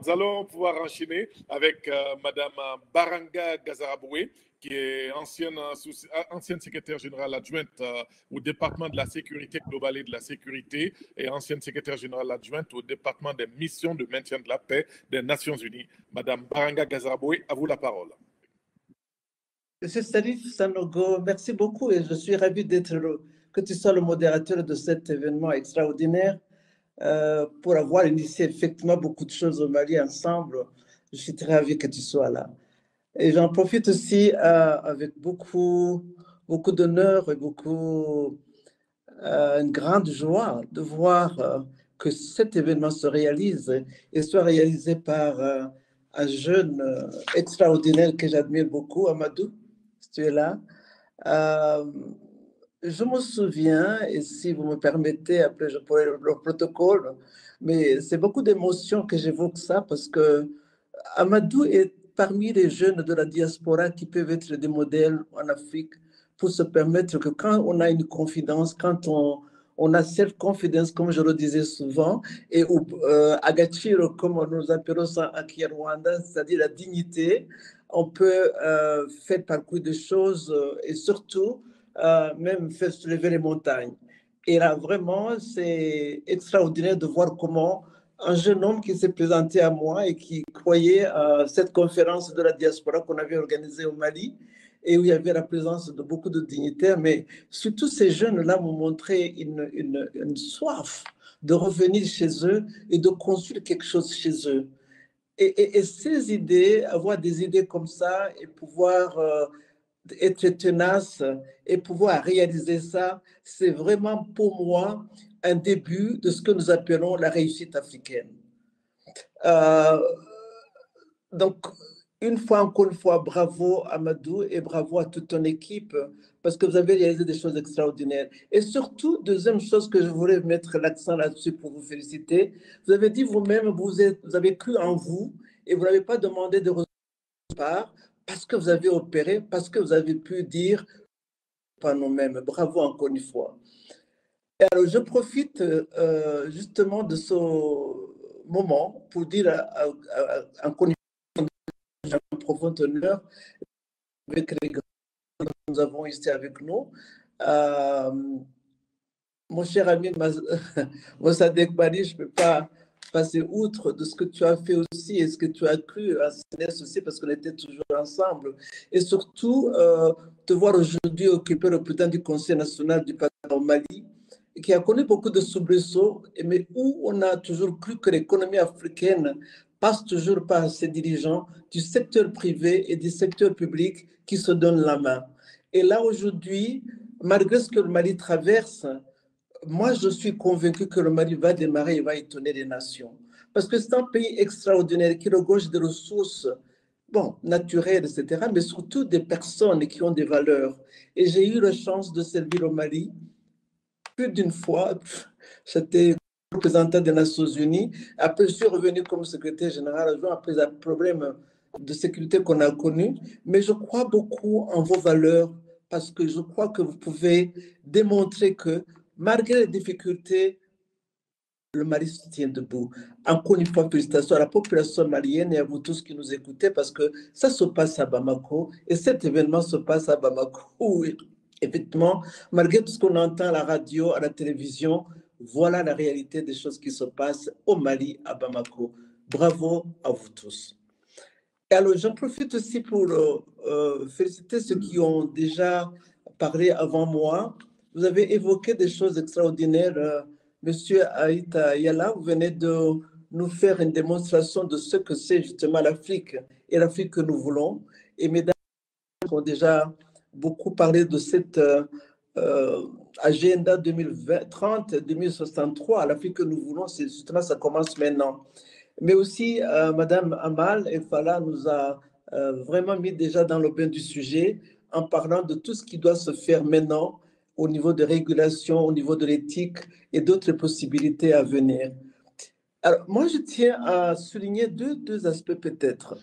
nous allons pouvoir enchaîner avec Madame Baranga Gazaraboué, qui est ancienne secrétaire générale adjointe au département de la sécurité globale et de la sécurité et ancienne secrétaire générale adjointe au département des missions de maintien de la paix des Nations Unies. Madame Baranga Gazaraboué, à vous la parole. Monsieur Salif Sanogo, merci beaucoup et je suis ravi que tu sois le modérateur de cet événement extraordinaire pour avoir initié effectivement beaucoup de choses au Mali ensemble. Je suis très ravi que tu sois là. Et j'en profite aussi avec beaucoup d'honneur et une grande joie de voir que cet événement se réalise et soit réalisé par un jeune extraordinaire que j'admire beaucoup, Amadou. Tu es là. Je me souviens, et si vous me permettez, après je pourrai le protocole, mais c'est beaucoup d'émotions que j'évoque ça parce que Amadou est parmi les jeunes de la diaspora qui peuvent être des modèles en Afrique pour se permettre que quand on a une confidence, quand on a self-confidence, comme je le disais souvent, et agachiro, comme nous appelons ça en Kinyarwanda, c'est-à-dire la dignité, on peut faire parcourir des choses et surtout même faire soulever les montagnes. Et là, vraiment, c'est extraordinaire de voir comment un jeune homme qui s'est présenté à moi et qui croyait à cette conférence de la diaspora qu'on avait organisée au Mali et où il y avait la présence de beaucoup de dignitaires, mais surtout ces jeunes-là m'ont montré une soif de revenir chez eux et de construire quelque chose chez eux. Et ces idées, avoir des idées comme ça et pouvoir être tenace et pouvoir réaliser ça, c'est vraiment pour moi un début de ce que nous appelons la réussite africaine. Donc, encore une fois, bravo Amadou et bravo à toute ton équipe parce que vous avez réalisé des choses extraordinaires. Et surtout, deuxième chose que je voulais mettre l'accent là-dessus pour vous féliciter, vous avez dit vous-même, vous avez cru en vous et vous n'avez pas demandé de résultats parce que vous avez opéré, parce que vous avez pu dire par nous-mêmes. Bravo encore une fois. Et alors, je profite justement de ce moment pour dire encore une fois, j'ai un profond honneur avec les grands que nous avons ici avec nous. Mon cher ami Mossadegh Bari, je ne peux pas passer outre de ce que tu as fait aussi et ce que tu as cru à CNES aussi parce qu'on était toujours ensemble. Et surtout, te voir aujourd'hui occuper le président du Conseil national du Parlement au Mali, qui a connu beaucoup de soubresauts, mais où on a toujours cru que l'économie africaine passe toujours par ses dirigeants du secteur privé et du secteur public qui se donnent la main. Et là, aujourd'hui, malgré ce que le Mali traverse, moi, je suis convaincu que le Mali va démarrer et va étonner les nations. Parce que c'est un pays extraordinaire qui regorge de ressources naturelles, etc., mais surtout des personnes qui ont des valeurs. Et j'ai eu la chance de servir au Mali plus d'une fois. J'étais représentant des Nations Unies. Après, je suis revenu comme secrétaire général après un problème de sécurité qu'on a connu. Mais je crois beaucoup en vos valeurs parce que je crois que vous pouvez démontrer que malgré les difficultés, le Mali se tient debout. Encore une fois, félicitations à la population malienne et à vous tous qui nous écoutez parce que ça se passe à Bamako et cet événement se passe à Bamako. Oui, effectivement, malgré tout ce qu'on entend à la radio, à la télévision, voilà la réalité des choses qui se passent au Mali, à Bamako. Bravo à vous tous. Et alors, j'en profite aussi pour féliciter ceux qui ont déjà parlé avant moi. Vous avez évoqué des choses extraordinaires. Monsieur Aïta Yala, vous venez de nous faire une démonstration de ce que c'est justement l'Afrique et l'Afrique que nous voulons. Et mesdames ont déjà beaucoup parlé de cette agenda 2030-2063. L'Afrique que nous voulons, c'est justement, ça commence maintenant. Mais aussi, Madame Amal Efala nous a vraiment mis déjà dans le bain du sujet en parlant de tout ce qui doit se faire maintenant au niveau de régulation, au niveau de l'éthique et d'autres possibilités à venir. Alors, moi, je tiens à souligner deux aspects peut-être.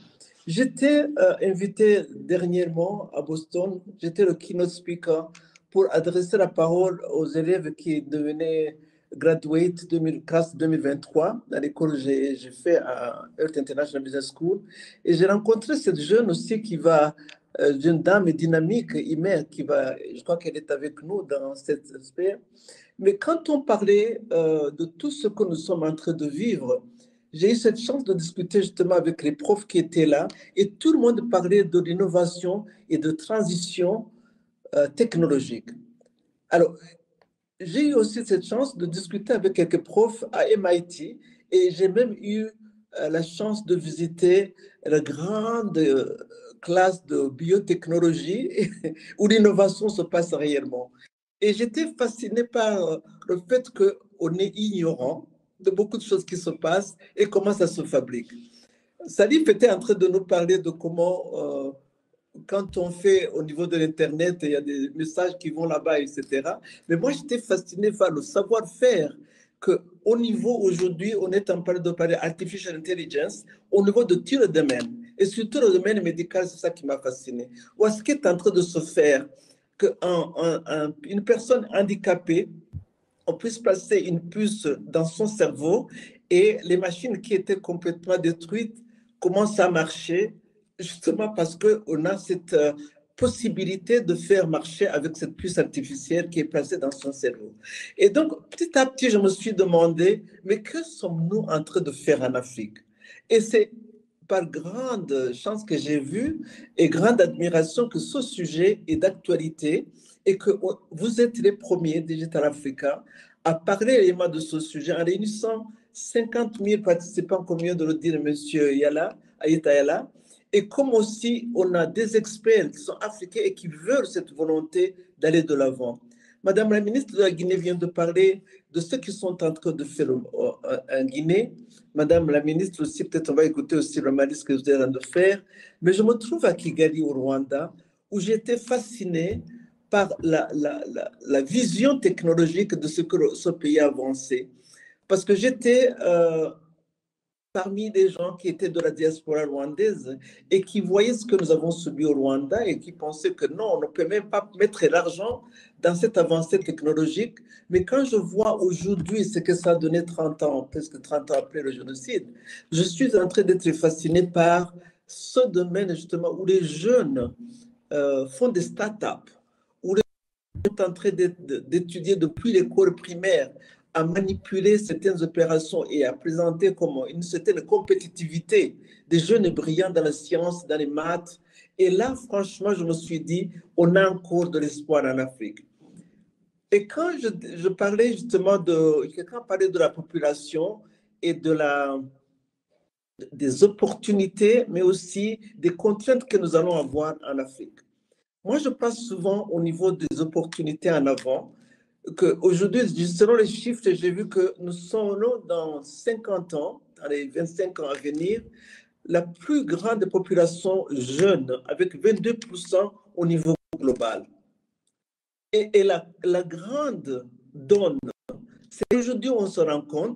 J'étais invité dernièrement à Boston, j'étais le keynote speaker pour adresser la parole aux élèves qui devenaient graduate classe 2023 dans l'école que j'ai fait à Earth International Business School. Et j'ai rencontré cette jeune aussi qui va, jeune dame dynamique, Imer, qui va, je crois qu'elle est avec nous dans cet aspect. Mais quand on parlait de tout ce que nous sommes en train de vivre, j'ai eu cette chance de discuter justement avec les profs qui étaient là et tout le monde parlait de l'innovation et de transition technologique. Alors, j'ai eu aussi cette chance de discuter avec quelques profs à MIT et j'ai même eu la chance de visiter la grande classe de biotechnologie où l'innovation se passe réellement. Et j'étais fasciné par le fait qu'on est ignorant de beaucoup de choses qui se passent et comment ça se fabrique. Salif était en train de nous parler de comment, quand on fait au niveau de l'Internet, il y a des messages qui vont là-bas, etc. Mais moi, j'étais fasciné par le savoir-faire qu'au niveau aujourd'hui, on est en train de parler artificial intelligence au niveau de tout le domaine. Et surtout le domaine médical, c'est ça qui m'a fasciné. Où est-ce qu'il est en train de se faire qu'une personne handicapée, on puisse placer une puce dans son cerveau et les machines qui étaient complètement détruites commencent à marcher justement parce qu'on a cette possibilité de faire marcher avec cette puce artificielle qui est placée dans son cerveau. Et donc, petit à petit, je me suis demandé, mais que sommes-nous en train de faire en Afrique? Et c'est par grande chance que j'ai vu et grande admiration que ce sujet est d'actualité et que vous êtes les premiers, Digital Africa, à parler réellement de ce sujet en réunissant 50 000 participants, comme vient de le dire M. Ayeta Yala, et comme aussi on a des experts qui sont africains et qui veulent cette volonté d'aller de l'avant. Madame la ministre de la Guinée vient de parler de ce qu'ils sont en train de faire en Guinée. Madame la ministre aussi, peut-être on va écouter aussi le malice que vous êtes en train de faire. Mais je me trouve à Kigali, au Rwanda, où j'ai été fasciné par la vision technologique de ce que ce pays a avancé. Parce que j'étais parmi des gens qui étaient de la diaspora rwandaise et qui voyaient ce que nous avons subi au Rwanda et qui pensaient que non, on ne peut même pas mettre l'argent dans cette avancée technologique. Mais quand je vois aujourd'hui ce que ça a donné 30 ans, presque 30 ans après le génocide, je suis en train d'être fasciné par ce domaine justement où les jeunes font des startups, où les jeunes sont en train d'étudier depuis l'école primaire à manipuler certaines opérations et à présenter comme une certaine compétitivité des jeunes brillants dans la science, dans les maths. Et là, franchement, je me suis dit, on a encore de l'espoir en Afrique. Et quand je parlais justement quelqu'un parlait de la population et des opportunités, mais aussi des contraintes que nous allons avoir en Afrique. Moi, je passe souvent au niveau des opportunités en avant, qu'aujourd'hui, selon les chiffres, j'ai vu que nous sommes dans 50 ans, dans les 25 ans à venir, la plus grande population jeune, avec 22% au niveau global. Et la grande donne, c'est qu'aujourd'hui, on se rend compte,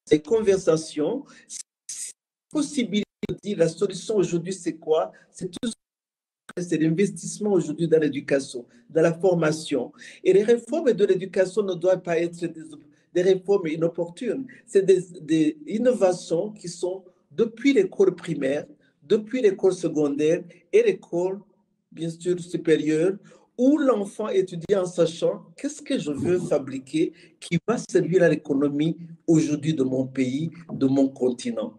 ces conversations, ces possibilités de dire la solution aujourd'hui, c'est quoi? C'est tout c'est l'investissement aujourd'hui dans l'éducation, dans la formation. Et les réformes de l'éducation ne doivent pas être des réformes inopportunes. C'est des innovations qui sont depuis l'école primaire, depuis l'école secondaire et l'école, bien sûr, supérieure, où l'enfant étudie en sachant qu'est-ce que je veux fabriquer qui va servir à l'économie aujourd'hui de mon pays, de mon continent.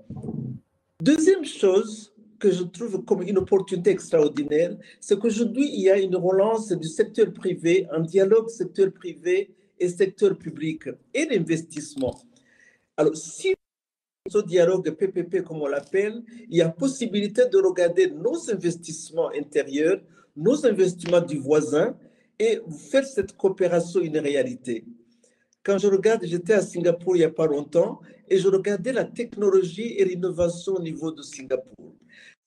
Deuxième chose que je trouve comme une opportunité extraordinaire, c'est qu'aujourd'hui, il y a une relance du secteur privé, un dialogue secteur privé et secteur public et l'investissement. Alors, si ce dialogue PPP, comme on l'appelle, il y a possibilité de regarder nos investissements intérieurs, nos investissements du voisin et faire cette coopération une réalité. Quand je regarde, j'étais à Singapour il n'y a pas longtemps et je regardais la technologie et l'innovation au niveau de Singapour.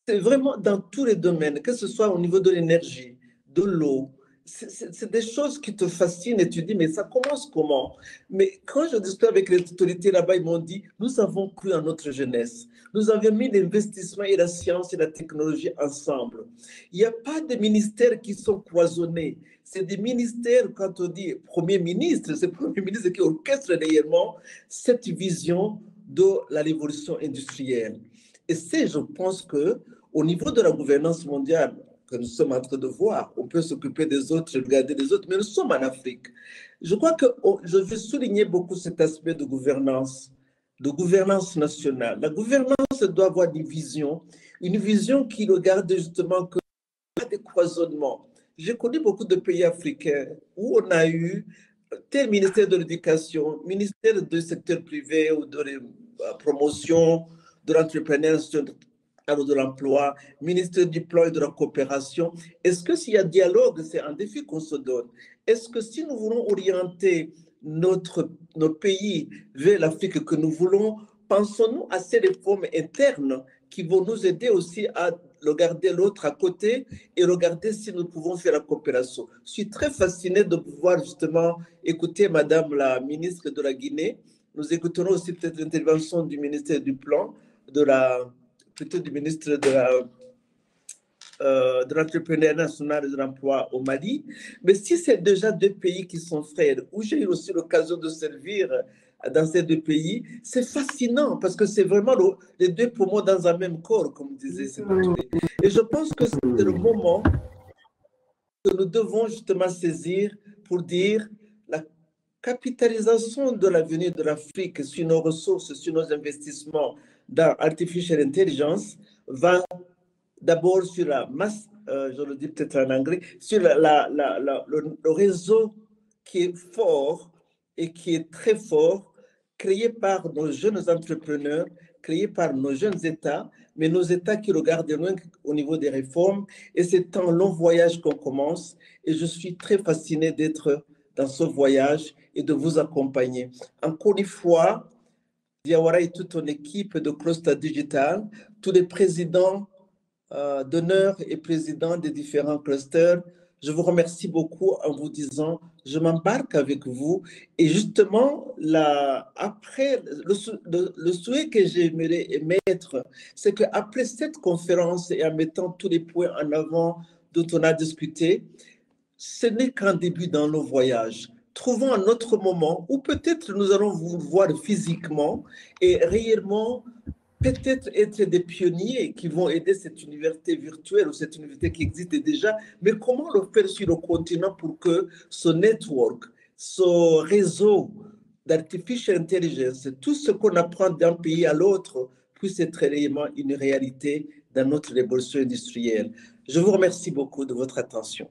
C'est vraiment dans tous les domaines, que ce soit au niveau de l'énergie, de l'eau, c'est des choses qui te fascinent et tu dis, mais ça commence comment? Mais quand je discute avec les autorités là-bas, ils m'ont dit, nous avons cru en notre jeunesse. Nous avions mis l'investissement et la science et la technologie ensemble. Il n'y a pas de ministères qui sont cloisonnés. C'est des ministères, quand on dit Premier ministre, c'est le Premier ministre qui orchestre réellement cette vision de la révolution industrielle. Et c'est, je pense que au niveau de la gouvernance mondiale que nous sommes en train de voir, on peut s'occuper des autres, regarder les autres, mais nous sommes en Afrique. Je crois que je veux souligner beaucoup cet aspect de gouvernance nationale. La gouvernance doit avoir une vision qui regarde justement que pas de cloisonnement. J'ai connu beaucoup de pays africains où on a eu tel ministère de l'éducation, ministère du secteur privé ou de la promotion de l'entrepreneuriat, de l'emploi, ministère du plan et de la coopération. Est-ce que s'il y a dialogue, c'est un défi qu'on se donne? Est-ce que si nous voulons orienter notre pays vers l'Afrique que nous voulons, pensons-nous à ces réformes internes qui vont nous aider aussi à regarder l'autre à côté et regarder si nous pouvons faire la coopération. Je suis très fasciné de pouvoir justement écouter Madame la ministre de la Guinée. Nous écouterons aussi peut-être l'intervention du ministère du Plan, plutôt du ministre de l'entrepreneuriat national et de l'emploi au Mali. Mais si c'est déjà deux pays qui sont frères, où j'ai eu aussi l'occasion de servir dans ces deux pays, c'est fascinant parce que c'est vraiment les deux poumons dans un même corps, comme disait Sékou Touré. Et je pense que c'est le moment que nous devons justement saisir pour dire la capitalisation de l'avenir de l'Afrique sur nos ressources, sur nos investissements dans artificial intelligence va d'abord sur la masse, je le dis peut-être en anglais, sur le réseau qui est fort et qui est très fort, créé par nos jeunes entrepreneurs, créé par nos jeunes États, mais nos États qui regardent loin au niveau des réformes. Et c'est un long voyage qu'on commence. Et je suis très fasciné d'être dans ce voyage et de vous accompagner. Encore une fois, Diawara et toute ton équipe de Cluster Digital, tous les présidents d'honneur et présidents des différents clusters, je vous remercie beaucoup en vous disant, je m'embarque avec vous. Et justement, après, le souhait que j'aimerais émettre, c'est qu'après cette conférence et en mettant tous les points en avant dont on a discuté, ce n'est qu'un début dans nos voyages. Trouvons un autre moment où peut-être nous allons vous voir physiquement et réellement peut-être être des pionniers qui vont aider cette université virtuelle ou cette université qui existe déjà, mais comment le faire sur le continent pour que ce network, ce réseau d'artificial intelligence, tout ce qu'on apprend d'un pays à l'autre puisse être réellement une réalité dans notre révolution industrielle. Je vous remercie beaucoup de votre attention.